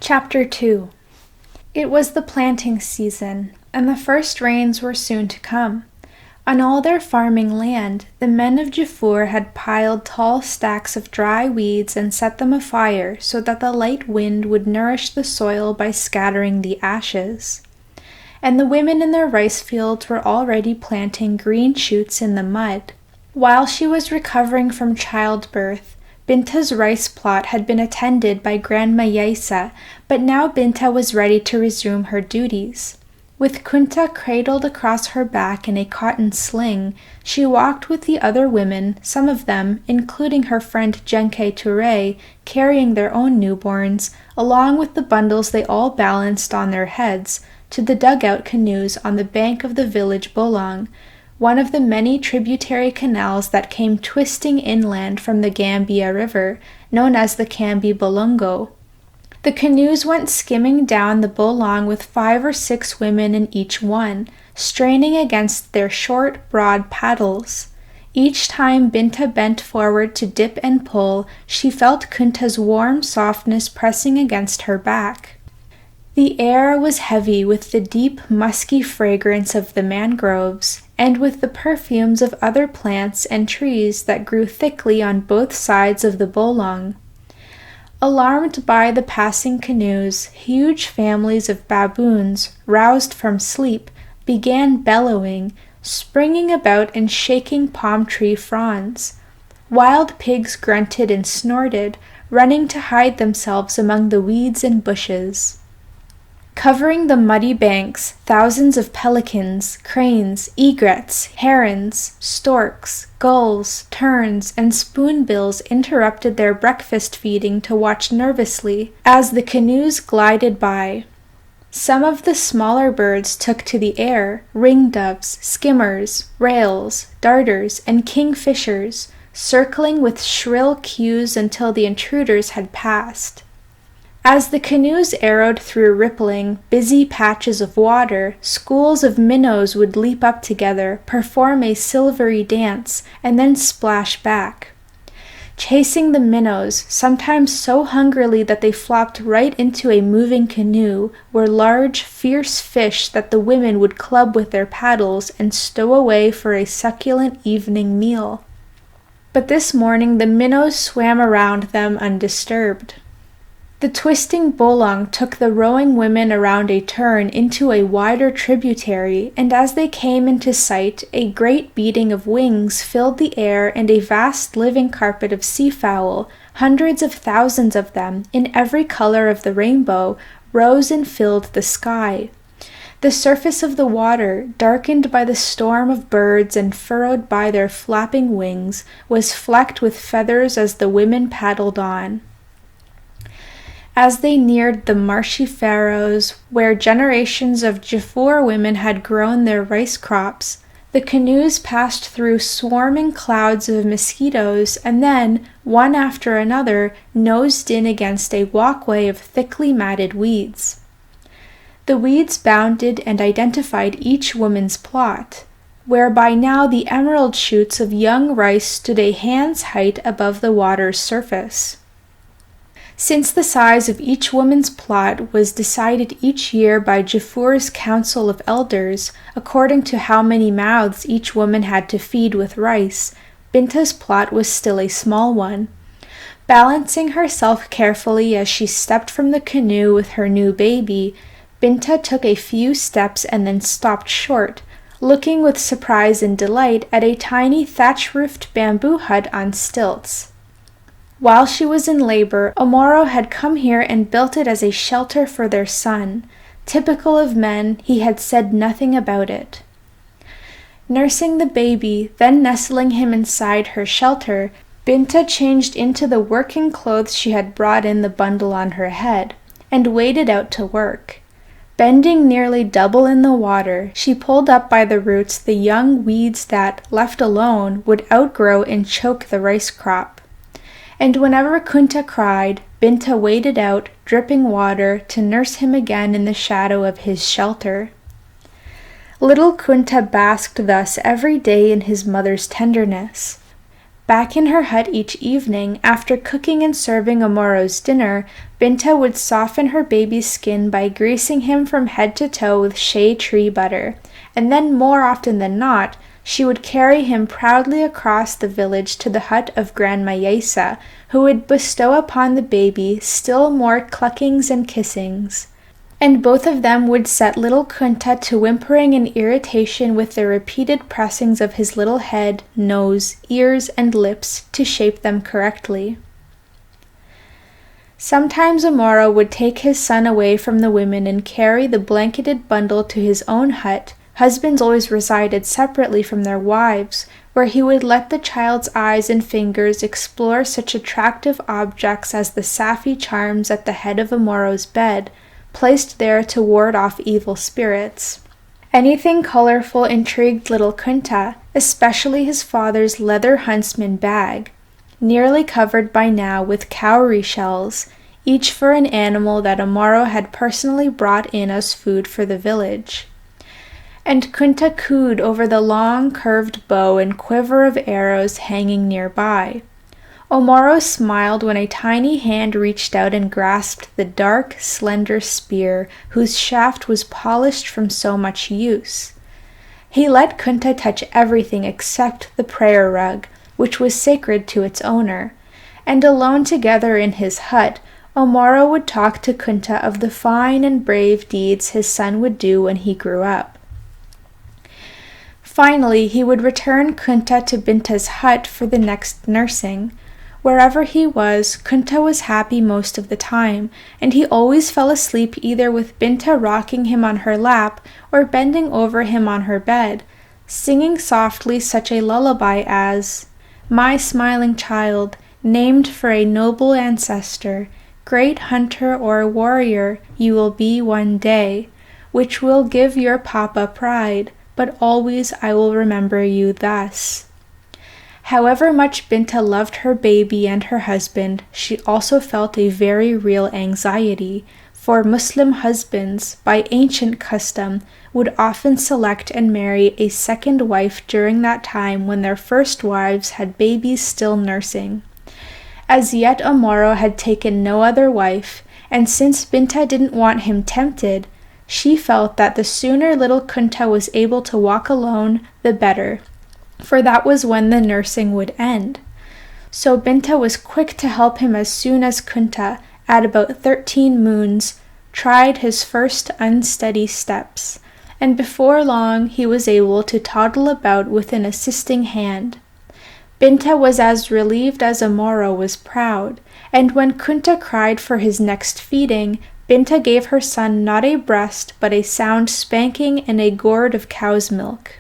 Chapter 2. It was the planting season, and the first rains were soon to come. On all their farming land, the men of Japhur had piled tall stacks of dry weeds and set them afire so that the light wind would nourish the soil by scattering the ashes. And the women in their rice fields were already planting green shoots in the mud. While she was recovering from childbirth, Binta's rice plot had been attended by Grandma Yaisa, but now Binta was ready to resume her duties. With Kunta cradled across her back in a cotton sling, she walked with the other women, some of them, including her friend Genke Ture, carrying their own newborns, along with the bundles they all balanced on their heads, to the dugout canoes on the bank of the village Bolong, one of the many tributary canals that came twisting inland from the Gambia River, known as the Kambi Bolongo. The canoes went skimming down the Bolong with 5 or 6 women in each one, straining against their short, broad paddles. Each time Binta bent forward to dip and pull, she felt Kunta's warm softness pressing against her back. The air was heavy with the deep, musky fragrance of the mangroves, and with the perfumes of other plants and trees that grew thickly on both sides of the Bolong. Alarmed by the passing canoes, huge families of baboons, roused from sleep, began bellowing, springing about and shaking palm tree fronds. Wild pigs grunted and snorted, running to hide themselves among the weeds and bushes. Covering the muddy banks, thousands of pelicans, cranes, egrets, herons, storks, gulls, terns, and spoonbills interrupted their breakfast feeding to watch nervously as the canoes glided by. Some of the smaller birds took to the air, ringdoves, skimmers, rails, darters, and kingfishers, circling with shrill cues until the intruders had passed. As the canoes arrowed through rippling, busy patches of water, schools of minnows would leap up together, perform a silvery dance, and then splash back. Chasing the minnows, sometimes so hungrily that they flopped right into a moving canoe, were large, fierce fish that the women would club with their paddles and stow away for a succulent evening meal. But this morning the minnows swam around them undisturbed. The twisting Bolong took the rowing women around a turn into a wider tributary, and as they came into sight, a great beating of wings filled the air, and a vast living carpet of seafowl, hundreds of thousands of them, in every color of the rainbow, rose and filled the sky. The surface of the water, darkened by the storm of birds and furrowed by their flapping wings, was flecked with feathers as the women paddled on. As they neared the marshy farrows where generations of Japhur women had grown their rice crops, the canoes passed through swarming clouds of mosquitoes and then, one after another, nosed in against a walkway of thickly matted weeds. The weeds bounded and identified each woman's plot, where by now the emerald shoots of young rice stood a hand's height above the water's surface. Since the size of each woman's plot was decided each year by Japhur's council of elders, according to how many mouths each woman had to feed with rice, Binta's plot was still a small one. Balancing herself carefully as she stepped from the canoe with her new baby, Binta took a few steps and then stopped short, looking with surprise and delight at a tiny thatch-roofed bamboo hut on stilts. While she was in labor, Omoro had come here and built it as a shelter for their son. Typical of men, he had said nothing about it. Nursing the baby, then nestling him inside her shelter, Binta changed into the working clothes she had brought in the bundle on her head, and waded out to work. Bending nearly double in the water, she pulled up by the roots the young weeds that, left alone, would outgrow and choke the rice crop. And whenever Kunta cried, Binta waded out, dripping water, to nurse him again in the shadow of his shelter. Little Kunta basked thus every day in his mother's tenderness. Back in her hut each evening, after cooking and serving Omoro's dinner, Binta would soften her baby's skin by greasing him from head to toe with shea tree butter, and then more often than not, she would carry him proudly across the village to the hut of Grandma Yesa, who would bestow upon the baby still more cluckings and kissings. And both of them would set little Kunta to whimpering in irritation with the repeated pressings of his little head, nose, ears, and lips to shape them correctly. Sometimes Omoro would take his son away from the women and carry the blanketed bundle to his own hut. Husbands always resided separately from their wives, where he would let the child's eyes and fingers explore such attractive objects as the Safi charms at the head of Omoro's bed, placed there to ward off evil spirits. Anything colorful intrigued little Kunta, especially his father's leather huntsman bag, nearly covered by now with cowrie shells, each for an animal that Omoro had personally brought in as food for the village. And Kunta cooed over the long curved bow and quiver of arrows hanging nearby. Omoro smiled when a tiny hand reached out and grasped the dark, slender spear whose shaft was polished from so much use. He let Kunta touch everything except the prayer rug, which was sacred to its owner, and alone together in his hut, Omoro would talk to Kunta of the fine and brave deeds his son would do when he grew up. Finally, he would return Kunta to Binta's hut for the next nursing. Wherever he was, Kunta was happy most of the time, and he always fell asleep either with Binta rocking him on her lap or bending over him on her bed, singing softly such a lullaby as, "My smiling child, named for a noble ancestor, great hunter or warrior you will be one day, which will give your papa pride, but always I will remember you thus." However much Binta loved her baby and her husband, she also felt a very real anxiety, for Muslim husbands, by ancient custom, would often select and marry a second wife during that time when their first wives had babies still nursing. As yet Omoro had taken no other wife, and since Binta didn't want him tempted, she felt that the sooner little Kunta was able to walk alone, the better, for that was when the nursing would end. So Binta was quick to help him as soon as Kunta, at about 13 moons, tried his first unsteady steps, and before long he was able to toddle about with an assisting hand. Binta was as relieved as Omoro was proud, and when Kunta cried for his next feeding, Binta gave her son not a breast but a sound spanking and a gourd of cow's milk.